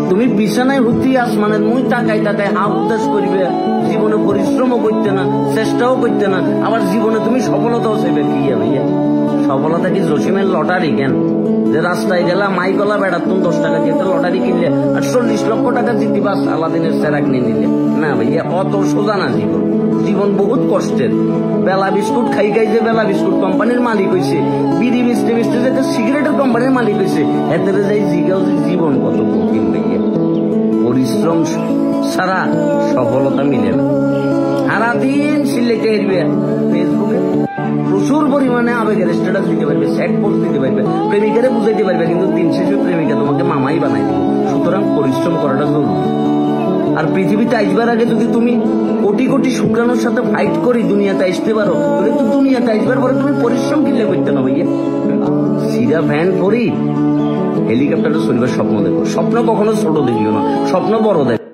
তুমি বিছানায় হুতি আসমানের মুই তাকাই তাকাই হাফ উদাস করবে, জীবনে পরিশ্রমও করতে না, চেষ্টাও করতে না, আবার জীবনে তুমি সফলতাও চাইবে। কি ভাইয়া সফলতা কি জসিমের লটারি কেন? যে রাস্তায় গেলা মাইকলা বেড়াতুন 10 টাকা দিয়ে লটারি কিনলে আর 40 লক্ষ টাকা জিতিবা আলাদিনের সেরাক নিয়ে নিলে? না ভাইয়া, অত সোজা না জীবন। জীবন বহুত কষ্টের। বেলা বিস্কুট খাই খাই যে বেলা বিস্কুট কোম্পানির মালিক হয়েছে, বিড়ি মিস্টে মিস্টে যে সিগারেটের কোম্পানির মালিক হয়েছে, এতে যাই জিগাও যে জীবন কত কঠিন ভাইয়া। পরিশ্রম ছাড়া সফলতা মিলে না। সারাদিন সিলেটে হেরবে ফেসবুকে প্রচুর পরিমাণে আবেগের স্ট্যাটাস দিতে পারবে, স্যাড পোস্ট দিতে পারবে, প্রেমিকারে বুঝাইতে পারবে, কিন্তু দিন শেষে প্রেমিকা তোমাকে মামাই বানাই দিবে। সুতরাং পরিশ্রম করাটা জরুরি। আর পৃথিবীতে আসবার আগে যদি তুমি কোটি কোটি শুক্রাণুর সাথে ফাইট করি দুনিয়াতে আসতে পারো, তাহলে তো দুনিয়াতে আসবার পরে তুমি পরিশ্রম কিনলে করতে না ভাইয়া। সিধা ভ্যান করি হেলিকপ্টারে চলবার স্বপ্ন দেখো। স্বপ্ন কখনো ছোট দেখিও না, স্বপ্ন বড় দেখো।